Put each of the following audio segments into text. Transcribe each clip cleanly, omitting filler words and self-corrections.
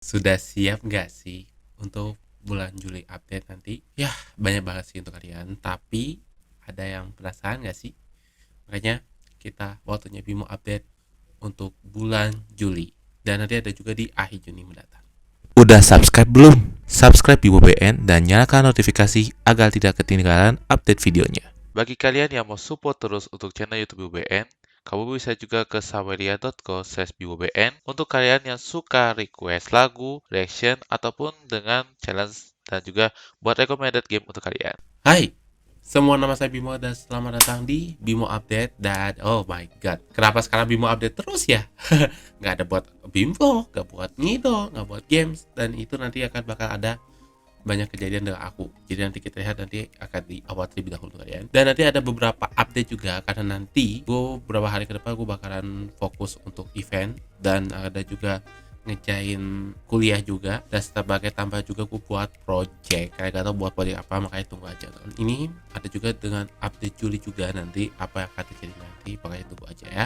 Sudah siap nggak sih untuk bulan Juli update nanti? Yah, banyak banget sih untuk kalian. Tapi ada yang penasaran nggak sih? Makanya kita waktunya Bimo update untuk bulan Juli. Dan nanti ada juga di akhir Juni mendatang. Udah subscribe belum? Subscribe Bimo BN dan nyalakan notifikasi agar tidak ketinggalan update videonya. Bagi kalian yang mau support terus untuk channel YouTube Bimo BN, kamu bisa juga ke saweria.co/bimobn untuk kalian yang suka request lagu, reaction, ataupun dengan challenge dan juga buat recommended game untuk kalian. Hai, semua nama saya Bimo dan selamat datang di Bimo Update. Dan oh my god, kenapa sekarang Bimo Update terus ya? Nggak ada buat Bimbo, nggak buat Ngido, nggak buat games. Dan itu nanti akan bakal ada banyak kejadian dengan aku. Jadi nanti kita lihat nanti akan di awal terlebih dahulu kalian. Dan nanti ada beberapa update juga karena nanti gue beberapa hari ke depan gue bakalan fokus untuk event dan ada juga ngejain kuliah juga, dan sebagai tambah juga gue buat project kayak gak tau buat project apa, makanya tunggu aja. Dan ini ada juga dengan update Juli juga nanti apa yang akan terjadi nanti, makanya tunggu aja ya.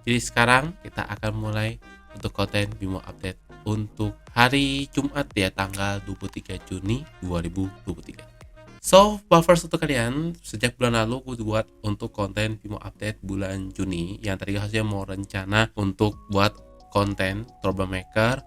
Jadi sekarang kita akan mulai untuk konten Bimo Update untuk hari Jumat ya, tanggal 23 Juni 2023. So, first untuk kalian, sejak bulan lalu gue buat untuk konten Bimo Update bulan Juni, yang tadi harusnya mau rencana untuk buat konten Troublemaker,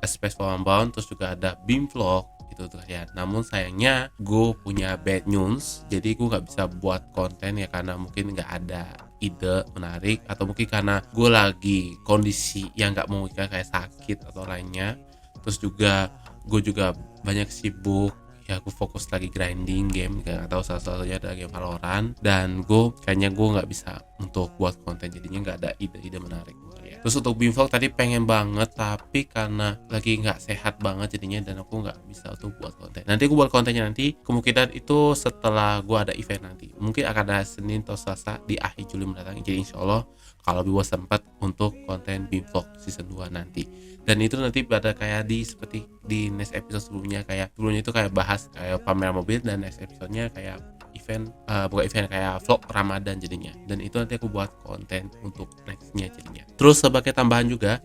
Space for Unbound, terus juga ada Beam Vlog itu tuh ya. Namun sayangnya gue punya bad news, jadi gue nggak bisa buat konten ya karena mungkin nggak ada ide menarik, atau mungkin karena gue lagi kondisi yang nggak memungkinkan kayak sakit atau lainnya. Terus juga gue juga banyak sibuk ya, gue fokus lagi grinding game atau salah satunya ada game Valorant, dan kayaknya gue nggak bisa untuk buat konten, jadinya nggak ada ide-ide menarik ya. Terus untuk Bimvlog tadi pengen banget, tapi karena lagi nggak sehat banget jadinya, dan aku nggak bisa untuk buat konten. Nanti gue buat kontennya nanti kemungkinan itu setelah gue ada event nanti, mungkin akan ada Senin atau Selasa di akhir Juli mendatang. Jadi insya Allah kalau Bimo sempat untuk konten Bimvlog season 2 nanti. Dan itu nanti pada kayak seperti di next episode sebelumnya, kayak sebelumnya itu kayak bahas kayak pameran mobil, dan next episode-nya kayak event, bukan event, kayak vlog Ramadan jadinya. Dan itu nanti aku buat konten untuk nextnya jadinya. Terus sebagai tambahan juga,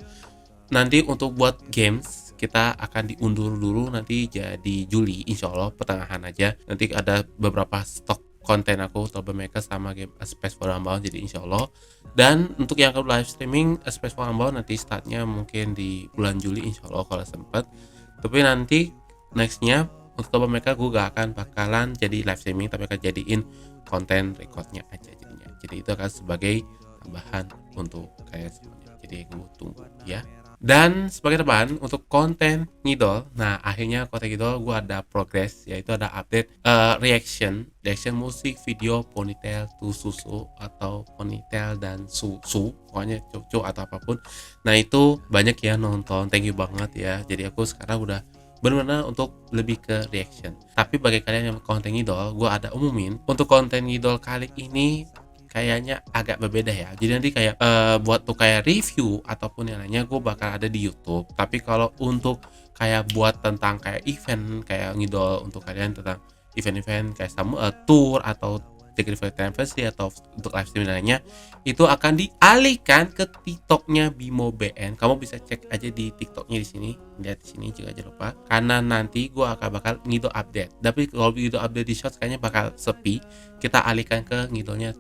nanti untuk buat games kita akan diundur dulu nanti jadi Juli, insya Allah pertengahan aja. Nanti ada beberapa stok konten aku Troublemaker sama game Space for Unbound, jadi insya Allah. Dan untuk yang ke live streaming Space for Unbound nanti startnya mungkin di bulan Juli insya Allah kalau sempat. Tapi nanti nextnya untuk Troublemaker gue gak akan bakalan jadi live streaming, tapi akan jadiin konten recordnya aja jadinya. Jadi itu akan sebagai tambahan untuk kayak semuanya. Jadi gue tunggu ya. Dan sebagai tambahan untuk konten ngidol, nah akhirnya konten ngidol gue ada progress, yaitu ada update reaction musik video Ponytail to Susu, atau Ponytail dan Susu, pokoknya cucu atau apapun. Nah itu banyak ya nonton, thank you banget ya. Jadi aku sekarang udah benar-benar untuk lebih ke reaction. Tapi bagi kalian yang konten ngidol, gue ada umumin untuk konten ngidol kali ini kayaknya agak berbeda ya. Jadi nanti kayak buat tuh kayak review ataupun yang lainnya gue bakal ada di YouTube. Tapi kalau untuk kayak buat tentang kayak event kayak ngidol untuk kalian tentang event-event kayak sama tour atau Ticket Anniversary atau untuk live stream lainnya, itu akan dialihkan ke TikToknya Bimo BN. Kamu bisa cek aja di TikToknya di sini, lihat di sini juga jangan lupa. Karena nanti gue akan bakal ngidol update. Tapi kalau ngidol update di Shorts kayaknya bakal sepi. Kita alihkan ke ngidolnya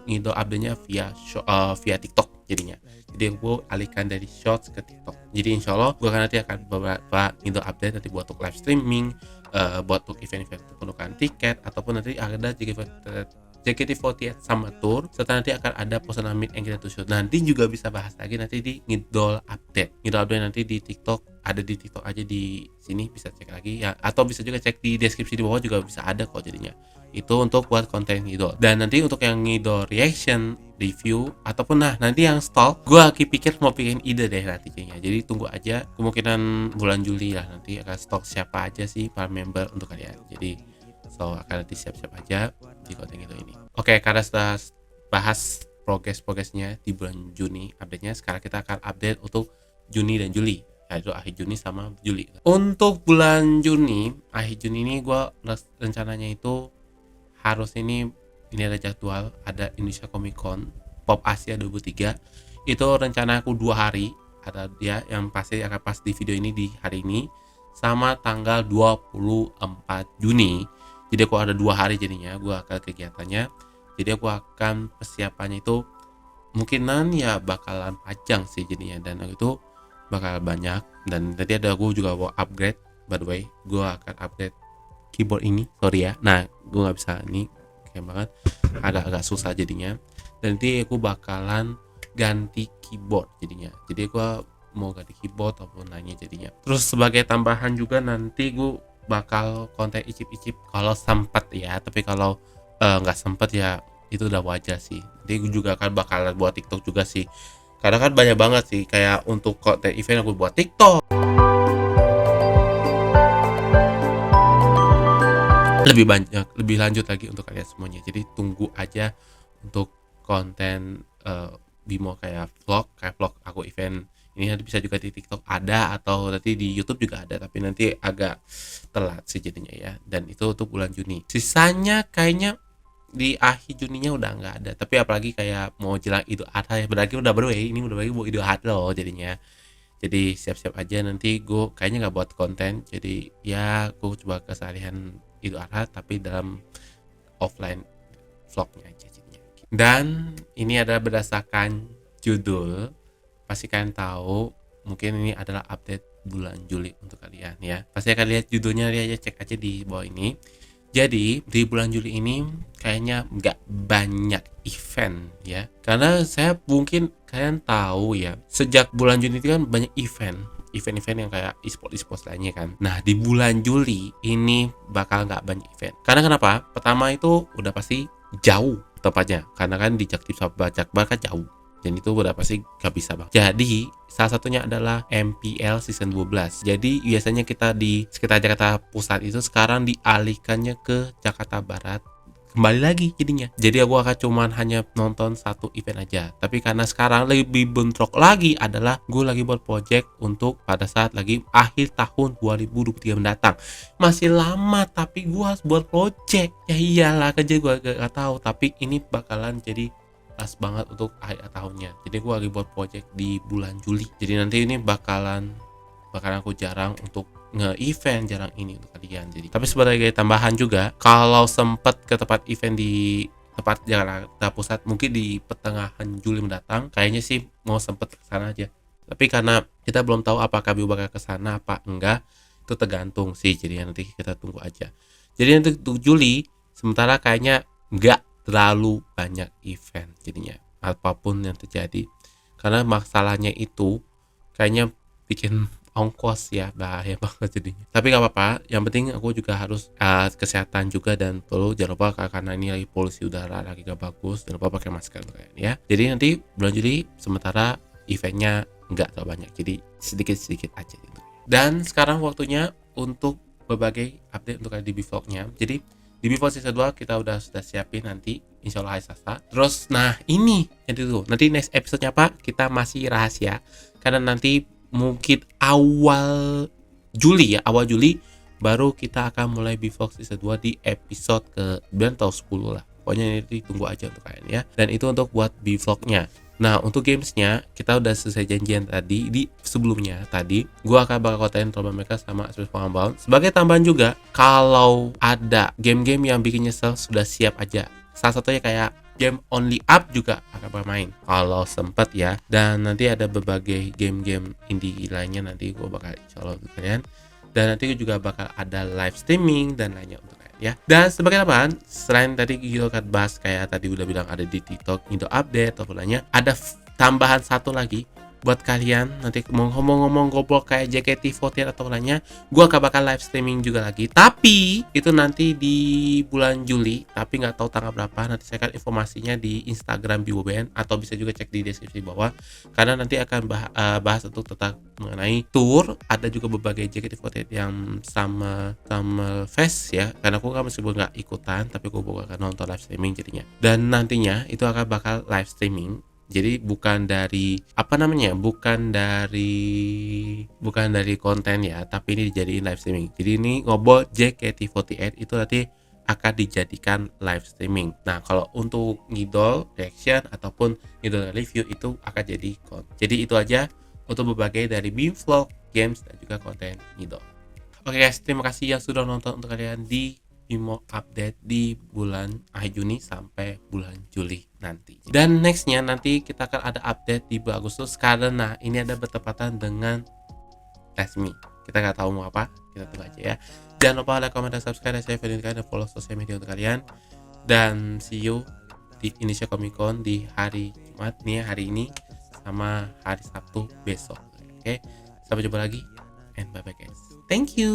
ngidol update-nya via TikTok jadinya. Jadi gue alihkan dari Shorts ke TikTok. Jadi insya Allah gue nanti akan beberapa ngidol update nanti buat untuk live streaming, buat untuk event-event penukaran tiket, ataupun nanti ada JKT48 Summer Tour, serta nanti akan ada posan meet and greet to show. Nanti juga bisa bahas lagi nanti di ngidol update nanti di TikTok, ada di TikTok aja di sini bisa cek lagi ya, atau bisa juga cek di deskripsi di bawah juga bisa ada kok jadinya. Itu untuk buat konten ngidol. Dan nanti untuk yang ngidol reaction, review, ataupun nah nanti yang stalk, gue lagi pikir mau bikin ide deh nantinya. Jadi tunggu aja, kemungkinan bulan Juli lah nanti akan stalk siapa aja sih para member untuk kalian. Jadi so akan nanti siap-siap aja di konten itu ini. Oke, karena sudah bahas progresnya di bulan Juni update-nya, sekarang kita akan update untuk Juni dan Juli, yaitu akhir Juni sama Juli. Untuk bulan Juni, akhir Juni ini gue rencananya itu harus ini ada jadwal, ada Indonesia Comic Con Pop Asia 2023. Itu rencana aku 2 hari ada dia yang pasti akan pas di video ini di hari ini sama tanggal 24 Juni. Jadi aku ada 2 hari jadinya gue akan kegiatannya. Jadi aku akan persiapannya itu mungkinan ya bakalan panjang sih jadinya, dan itu bakal banyak. Dan tadi ada gue juga mau upgrade, by the way gue akan upgrade keyboard ini, sorry ya. Nah gue nggak bisa ini kayak banget, agak susah jadinya. Dan nanti aku bakalan ganti keyboard jadinya, jadi gue mau ganti keyboard ataupun lainnya jadinya. Terus sebagai tambahan juga nanti gue bakal konten icip-icip kalau sempat ya, tapi kalau nggak sempet ya itu udah wajar sih. Jadi gue juga akan bakalan buat TikTok juga sih, karena kan banyak banget sih kayak untuk konten event aku buat TikTok. Lebih banyak, lebih lanjut lagi untuk kalian semuanya. Jadi tunggu aja untuk konten Bimo kayak vlog aku event ini. Nanti bisa juga di TikTok ada, atau nanti di YouTube juga ada, tapi nanti agak telat sih jadinya ya. Dan itu untuk bulan Juni. Sisanya kayaknya di akhir Juninya udah nggak ada, tapi apalagi kayak mau jelang Idul Adha ya, berarti udah ini udah mau Idul Adha loh jadinya. Jadi siap-siap aja, nanti gue kayaknya nggak buat konten, jadi ya gue coba keseharian Idul Adha tapi dalam offline vlognya aja jadinya. Dan ini adalah berdasarkan judul, pasti kalian tahu mungkin ini adalah update bulan Juli untuk kalian ya. Pasti akan lihat judulnya, lihat aja, cek aja di bawah ini. Jadi di bulan Juli ini kayaknya nggak banyak event ya, karena saya mungkin kalian tahu ya, sejak bulan Juni itu kan banyak event yang kayak e-sport lainnya kan. Nah di bulan Juli ini bakal nggak banyak event. Karena kenapa? Pertama itu udah pasti jauh tepatnya, karena kan di Jaktim sama Jakbar kan jauh, dan itu udah pasti gak bisa bang. Jadi salah satunya adalah MPL season 12. Jadi biasanya kita di sekitar Jakarta Pusat itu sekarang dialihkannya ke Jakarta Barat kembali lagi jadinya. Jadi aku akan cuman hanya nonton satu event aja. Tapi karena sekarang lebih bentrok lagi adalah gue lagi buat project untuk pada saat lagi akhir tahun 2023 mendatang. Masih lama tapi gue harus buat project. Ya iyalah kerja gue gak tahu, tapi ini bakalan jadi pas banget untuk akhir tahunnya. Jadi gue lagi buat project di bulan Juli. Jadi nanti ini bakalan aku jarang untuk nge-event, jarang ini untuk kalian. Jadi tapi sebagai tambahan juga, kalau sempet ke tempat event di tempat Jakarta Pusat mungkin di pertengahan Juli mendatang, kayaknya sih mau sempet ke sana aja. Tapi karena kita belum tahu apakah Biu bakal ke sana apa enggak, itu tergantung sih. Jadi nanti kita tunggu aja. Jadi untuk Juli sementara kayaknya enggak terlalu banyak event jadinya, apapun yang terjadi. Karena masalahnya itu kayaknya bikin ongkos ya, bahaya banget jadinya. Tapi nggak apa-apa, yang penting aku juga harus kesehatan juga, dan perlu jangan lupa karena ini lagi polusi udara lagi gak bagus, jangan lupa pakai masker kalian ya. Jadi nanti bulan Juli sementara eventnya nggak terlalu banyak, jadi sedikit-sedikit aja gitu. Dan sekarang waktunya untuk berbagai update untuk di vlognya. Jadi di Before Season 2 kita sudah siapin nanti insya Allah hari Selasa. Terus nah ini yang itu nanti next episode-nya apa kita masih rahasia, karena nanti mungkin awal Juli baru kita akan mulai Before Season 2 di episode ke 9 atau 10 lah. Pokoknya ini tunggu aja untuk kalian ya. Dan itu untuk buat vlognya. Nah untuk gamesnya kita udah selesai janjian tadi di sebelumnya tadi. Gua akan bakal konten Troublemaker sama Express Unbound. Sebagai tambahan juga, kalau ada game-game yang bikin nyesel sudah siap aja. Salah satunya kayak game Only Up juga akan bermain kalau sempet ya. Dan nanti ada berbagai game-game indie lainnya nanti gue bakal insyaallah untuk kalian. Dan nanti juga bakal ada live streaming dan lainnya untuk kalian ya. Dan sebagai tambahan, selain tadi kita akan bahas kayak tadi udah bilang ada di TikTok Indo update atau lainnya, ada tambahan satu lagi buat kalian. Nanti mau ngomong-ngomong goblok kayak JKT48 atau lainnya, gue akan bakal live streaming juga lagi, tapi itu nanti di bulan Juli, tapi nggak tahu tanggal berapa. Nanti saya akan informasinya di Instagram BWBN, atau bisa juga cek di deskripsi bawah, karena nanti akan bahas untuk tentang mengenai tour. Ada juga berbagai JKT48 yang sama fest ya, karena aku kan meskipun nggak ikutan, tapi aku akan nonton live streaming jadinya. Dan nantinya itu akan bakal live streaming. Jadi bukan dari bukan dari konten ya, tapi ini dijadiin live streaming. Jadi ini ngobrol JKT48 itu nanti akan dijadikan live streaming. Nah kalau untuk ngidol reaction ataupun ngidol review itu akan jadi konten. Jadi itu aja untuk berbagai dari BIM vlog, games, dan juga konten Ngidol. Oke guys, terima kasih yang sudah nonton untuk kalian di BIMO update di bulan akhir Juni sampai bulan Juli nanti. Dan nextnya nanti kita akan ada update di bulan Agustus karena ini ada bertepatan dengan resmi. Kita nggak tahu mau apa, kita tunggu aja ya. Jangan lupa like, comment, dan subscribe, dan share video ini dan follow sosial media untuk kalian. Dan see you di Indonesia Comic Con di hari Jumat nih, hari ini sama hari Sabtu besok. Oke, sampai jumpa lagi and bye bye guys. Thank you.